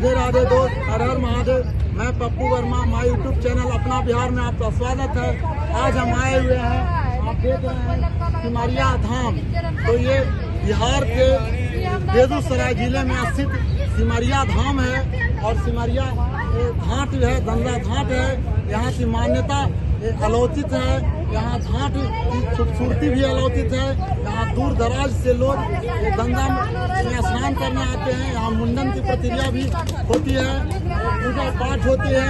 राधे राधे दोस्त, हर हर महादेव। मैं Pappu Verma, my YouTube channel अपना बिहार में आपका स्वागत है। आज हम आए हुए हैं, आप देख रहे हैं सिमरिया धाम। तो ये बिहार के बेगूसराय जिले में स्थित सिमरिया धाम है और सिमरिया घाट है, गंगा घाट है। यहाँ की मान्यता अलौकिक है। यहाँ घाट की खूबसूरती भी अलौकिक है। यहाँ दूर दराज से लोग गंगा में स्नान करने आते हैं। यहाँ मुंडन की प्रक्रिया भी होती है, पूजा पाठ होती है।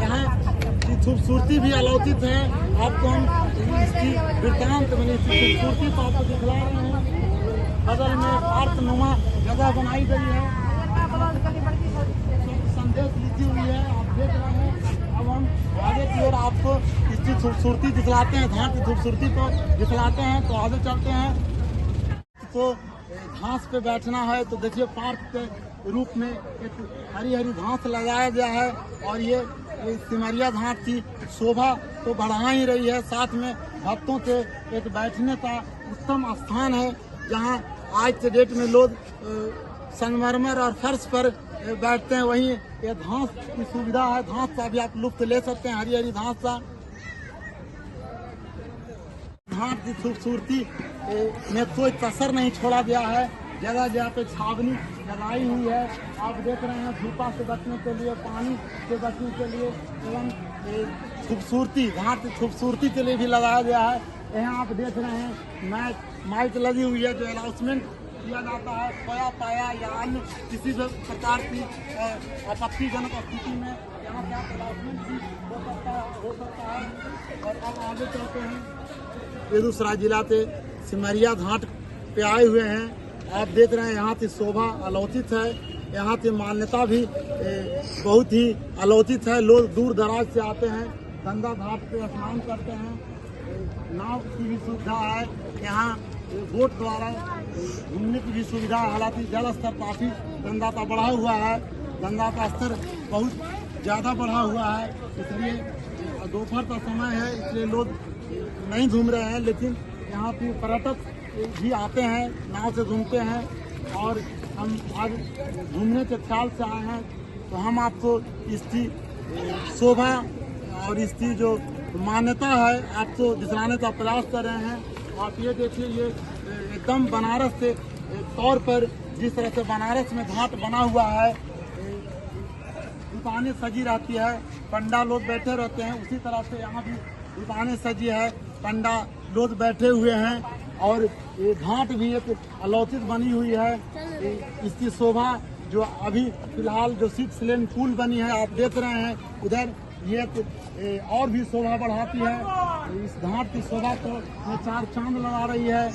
यहाँ की खूबसूरती भी अलौकिक है। आपको हम इसकी वृत्तांत मैंने इसकी खूबसूरती को आपको दिखला रहे हैं। बगल में पार्क नुमा जगह बनाई गई है, संदेश लिखी हुई है, आप देख रहे हैं। अब हम आगे की ओर आपको इसकी खूबसूरती दिखलाते हैं, घाट की खूबसूरती को दिखलाते हैं। तो आगे चलते हैं। तो घास पे बैठना है तो देखिए पार्क के रूप में एक हरी हरी घास लगाया गया है और ये सिमरिया घाट की शोभा तो बढ़ा ही रही है। साथ में भक्तों के एक बैठने का उत्तम स्थान है, जहाँ आज के डेट में लोग संगमरमर और फर्श पर बैठते हैं। वहीं ये घास की सुविधा है, घास का भी आप लुत्फ ले सकते हैं, हरी हरी घास का। घाट की खूबसूरती में कोई कसर नहीं छोड़ा गया है। जगह जगह पे छावनी लगाई हुई है। आप देख रहे हैं धूपा से बचने के लिए, पानी से बचने के लिए एवं खूबसूरती, घाट की खूबसूरती के लिए भी लगाया गया है। यहाँ आप देख रहे हैं माइक लगी हुई है जो अनाउंसमेंट किया जाता है। खोया पाया या अन्य किसी भी प्रकार की आपत्तिजनक स्थिति में यहाँ पे अनाउंसमेंट भी हो सकता है। और अब आगे चलते हैं। बेगूसराय जिला के सिमरिया घाट पे आए हुए हैं। आप देख रहे हैं यहाँ की शोभा अलौकिक है। यहाँ की मान्यता भी बहुत ही अलौकिक है। लोग दूर दराज से आते हैं, गंगा घाट पे स्नान करते हैं। नाव की भी सुविधा है, यहाँ बोट द्वारा घूमने की भी सुविधा है। हालांकि जल स्तर काफी गंगा का बढ़ा हुआ है, गंगा का स्तर बहुत ज़्यादा बढ़ा हुआ है, इसलिए दोपहर का समय है, इसलिए लोग नहीं घूम रहे हैं। लेकिन यहाँ पे पर्यटक भी आते हैं, नाव से घूमते हैं। और हम आज घूमने के ख्याल से आए हैं, तो हम आपको इसकी शोभा और इसकी जो मान्यता है आपको दिखाने का प्रयास कर रहे हैं। आप ये देखिए, ये एकदम बनारस के तौर पर जिस तरह से बनारस में घाट बना हुआ है, दुकानें सजी रहती है, पंडा लोग बैठे रहते हैं, उसी तरह से यहाँ भी दुकानें सजी है, पंडा लोग बैठे हुए हैं। और ये घाट भी एक अलौकिक बनी हुई है। इसकी शोभा जो अभी फिलहाल जो 6 लेन पुल बनी है आप देख रहे हैं, उधर ये और भी शोभा बढ़ाती है। इस घाट की शोभा को 4 चांद लगा रही है।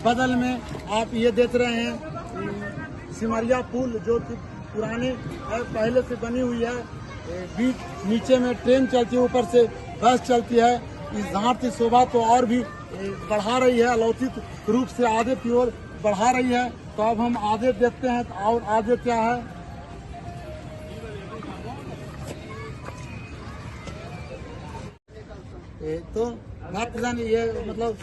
बगल में आप ये देख रहे हैं सिमरिया पुल जो कि पुराने पहले से बनी हुई है। बीच नीचे में ट्रेन चलती है, ऊपर से बस चलती है। इस घाट की शोभा तो और भी बढ़ा रही है, अलौकिक रूप से आगे की ओर बढ़ा रही है। तो अब हम आगे देखते हैं और आगे क्या है। तो भक्तजन ये मतलब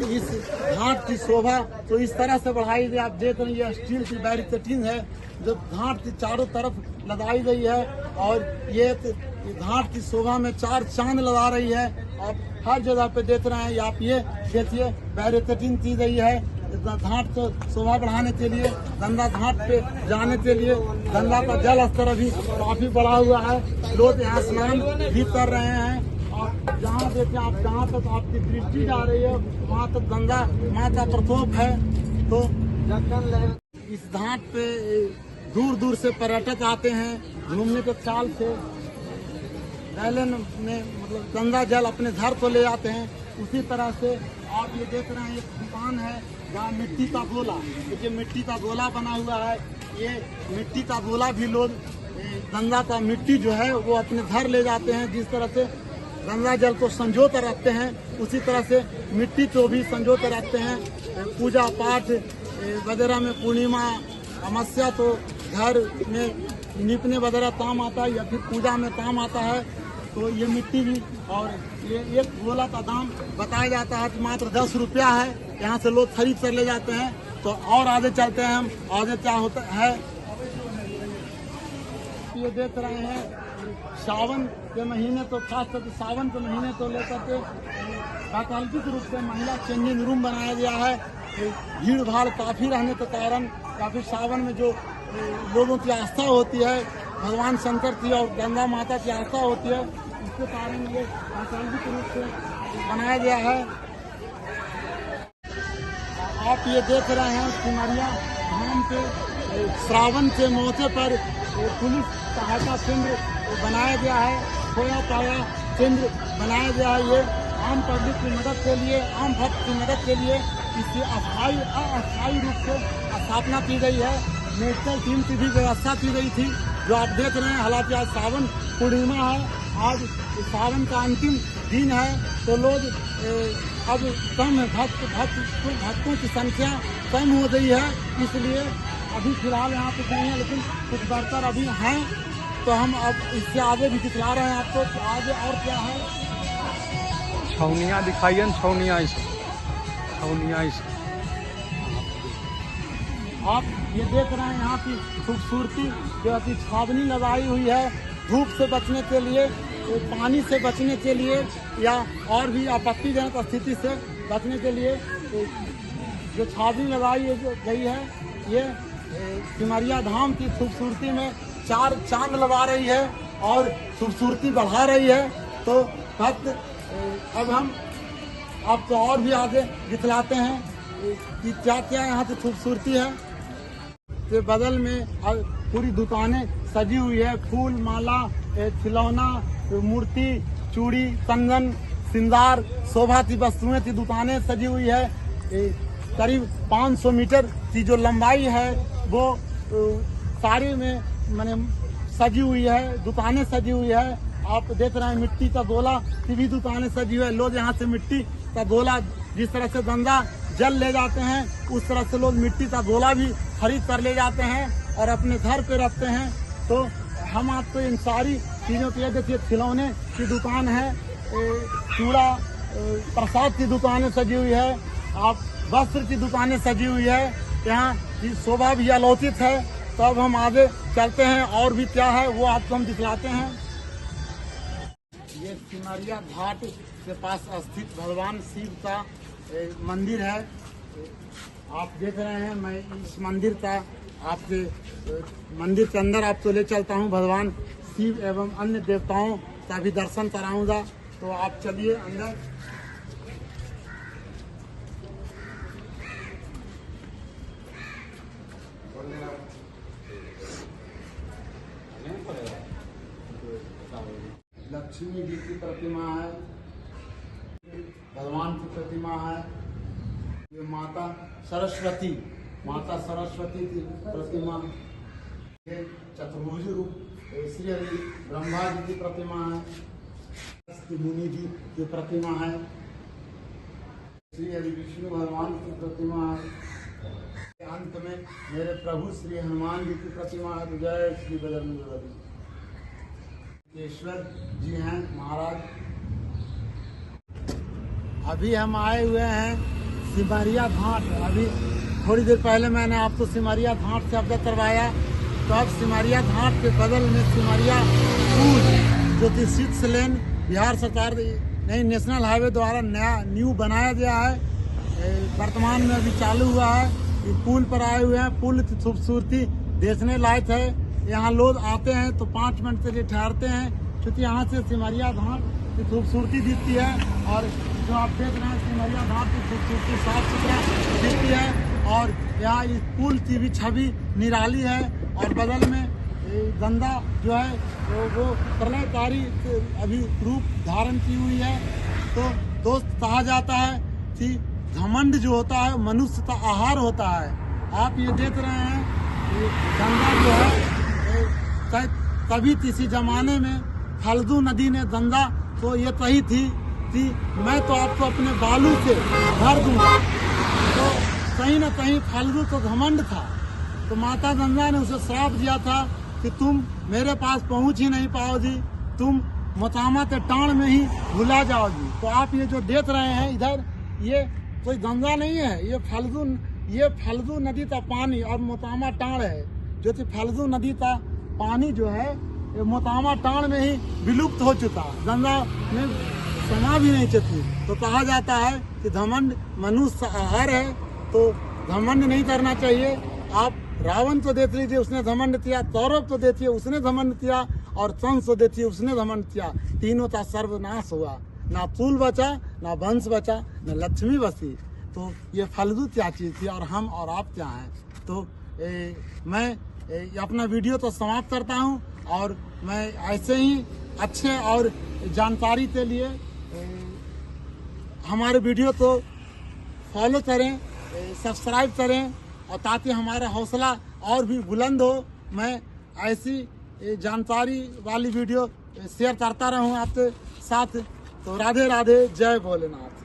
इस घाट की शोभा तो इस तरह से बढ़ाई गई। आप देख रहे हैं ये स्टील की बैरिकेडिंग है जो घाट की चारों तरफ लगाई गई है और ये घाट की शोभा में 4 चांद लगा रही है। आप हर जगह पे देख रहे हैं। आप ये देखिए बैरिकेडिंग की गई है घाट को शोभा बढ़ाने के लिए। गंगा घाट पे जाने के लिए गंगा का जल स्तर अभी काफी बढ़ा हुआ है। लोग यहाँ स्नान भी कर रहे हैं। और जहाँ देखिए आप, जहाँ तक आपकी दृष्टि जा रही है वहाँ तक गंगा माँ का प्रकोप है। तो इस घाट पे दूर दूर से पर्यटक आते हैं घूमने के ख्याल से। गैलन में मतलब गंगा जल अपने घर को ले जाते हैं। उसी तरह से आप ये देख रहे हैं एक दुकान है जहाँ मिट्टी का गोला, देखिए मिट्टी का गोला बना हुआ है। ये मिट्टी का गोला भी लोग गंगा का मिट्टी जो है वो अपने घर ले जाते हैं। जिस तरह से गंगा जल को संजो कर रखते हैं, उसी तरह से मिट्टी को भी संजो कर रखते हैं। पूजा पाठ वगैरह में, पूर्णिमा अमावस्या तो घर में निपने वगैरह काम आता है या फिर पूजा में काम आता है। तो ये मिट्टी भी, और ये एक गोला का दाम बताया जाता है कि मात्र 10 रुपया है। यहाँ से लोग खरीद कर ले जाते हैं। तो और आगे चलते हैं हम, आगे क्या होता है ये देख रहे हैं सावन के महीने तो खास करके सावन के महीने को लेकर के वैकल्पिक रूप से महिला चेंजिंग रूम बनाया गया है। भीड़ भाड़ काफ़ी रहने के कारण काफ़ी सावन में जो लोगों की आस्था होती है, भगवान शंकर की और गंगा माता की आस्था होती है, इसके कारण ये वैकल्पिक रूप से बनाया गया है। आप ये देख रहे हैं सिमरिया धाम के श्रावण के मौके पर पुलिस सहायता केंद्र बनाया गया है, खोया पाया केंद्र बनाया गया है। ये आम पब्लिक की मदद के लिए, आम भक्त की मदद के लिए इसकी अस्थायी रूप से स्थापना की गई है। मेडिकल टीम की भी व्यवस्था की गई थी, जो आप देख रहे हैं। हालांकि आज सावन पूर्णिमा है, आज सावन का अंतिम दिन है, तो लोग अब कम भक्तों की संख्या कम हो गई है, इसलिए अभी फिलहाल यहाँ पे नहीं है, लेकिन कुछ वर्कर अभी हैं, तो हम अब इससे आगे भी दिखला रहे हैं आपको। तो आगे और क्या है, छौनिया दिखाइए न, छौनिया आप ये देख रहे हैं यहाँ की खूबसूरती, जो अति छावनी लगाई हुई है धूप से बचने के लिए, पानी से बचने के लिए, या और भी आपत्तिजनक स्थिति से बचने के लिए जो छावनी लगाई गई है, ये सिमरिया धाम की खूबसूरती में चार चांद लगा रही है और खूबसूरती बढ़ा रही है। तो भक्त अब हम आपको और भी आगे दिखलाते हैं कि क्या क्या यहाँ की खूबसूरती है। के बगल में पूरी दुकानें सजी हुई है, फूल माला, खिलौना, मूर्ति, चूड़ी, कंगन, सिंगार, शोभा की वस्तुएं की दुकानें सजी हुई है। करीब 500 मीटर की जो लंबाई है वो सारी में माने सजी हुई है, दुकानें सजी हुई है। आप देख रहे हैं मिट्टी का गोला की भी दुकानें सजी हुई है। लोग यहाँ से मिट्टी का गोला, जिस तरह से गंगा जल ले जाते हैं, उस तरह से लोग मिट्टी का गोला भी खरीद कर ले जाते हैं और अपने घर पे रखते हैं। तो हम आपको इन सारी चीज़ों की, देखिए खिलौने की दुकान है, चूड़ा प्रसाद की दुकानें सजी हुई है, आप वस्त्र की दुकानें सजी हुई है। यहाँ की शोभा भी अलौकिक है। तो अब हम आगे चलते हैं और भी क्या है वो आपको हम दिखलाते हैं। ये सिमरिया घाट के पास स्थित भगवान शिव का मंदिर है। आप देख रहे हैं, मैं इस मंदिर का आपके मंदिर के अंदर आपको ले चलता हूं। भगवान शिव एवं अन्य देवताओं का भी दर्शन कराऊंगा, तो आप चलिए अंदर। लक्ष्मी जी की प्रतिमा है, भगवान की प्रतिमा है। ये माता सरस्वती की प्रतिमा, ये चतुर्भुज रूप श्री हरि ब्रह्मा जी की प्रतिमा है, मुनि जी की प्रतिमा है, श्री हरि विष्णु भगवान की प्रतिमा है। अंत में मेरे प्रभु श्री हनुमान जी की प्रतिमा है। जय श्री बजरंग ईश्वर जी हैं महाराज। अभी हम आए हुए हैं सिमरिया घाट। अभी थोड़ी देर पहले मैंने आपको सिमरिया घाट से अवगत करवाया। तो अब सिमरिया घाट के बगल में सिमरिया पुल, जो कि 6 लेन बिहार सरकार नई नेशनल हाईवे द्वारा न्यू बनाया गया है, वर्तमान में अभी चालू हुआ है। इस पुल पर आए हुए हैं। पुल की खूबसूरती देखने लायक है। यहाँ लोग आते हैं तो 5 मिनट के लिए ठहरते हैं, क्योंकि यहाँ से सिमरिया घाट की खूबसूरती दिखती है। और जो आप देख रहे हैं सिमरिया घाट की खूबसूरती साफ सुथरा दिखती है, और यहाँ इस पुल की भी छवि निराली है। और बगल में गंगा जो है वो प्रलयकारी अभी रूप धारण की हुई है। तो दोस्त, कहा जाता है कि घमंड जो होता है मनुष्य का आहार होता है। आप ये देख रहे हैं गंगा जो है, कभी किसी जमाने में फल्गु नदी ने गंगा तो ये कही थी कि मैं तो आपको अपने बालू से भर दूंगा। तो कहीं न कहीं फल्गु को घमंड था, तो माता गंगा ने उसे श्राप दिया था कि तुम मेरे पास पहुंच ही नहीं पाओगी, तुम मोतामा के टाण में ही भुला जाओगी। तो आप ये जो देख रहे हैं इधर, ये कोई गंगा नहीं है, ये फल्गु नदी का पानी और मोतामा टाण है। जो थी फालतू नदी था पानी जो है ये मोतामा टाण में ही विलुप्त हो चुका, गंगा में समा भी नहीं चुकी। तो कहा जाता है कि घमंड मनुष्य आहार है, तो घमंड नहीं करना चाहिए। आप रावण तो देख लीजिए, उसने घमंड किया, कौरव तो देखिए उसने घमंड किया, और कंस तो देखिए उसने घमंड किया। तीनों का सर्वनाश हुआ, ना कुल बचा, ना वंश बचा, ना लक्ष्मी बची। तो ये फालतू क्या चीज़ थी, और हम और आप क्या हैं। तो मैं अपना वीडियो तो समाप्त करता हूँ, और मैं ऐसे ही अच्छे और जानकारी के लिए हमारे वीडियो को फॉलो करें, सब्सक्राइब करें, और ताकि हमारा हौसला और भी बुलंद हो। मैं ऐसी जानकारी वाली वीडियो शेयर करता रहूं आपके साथ। तो राधे राधे, जय भोलेनाथ।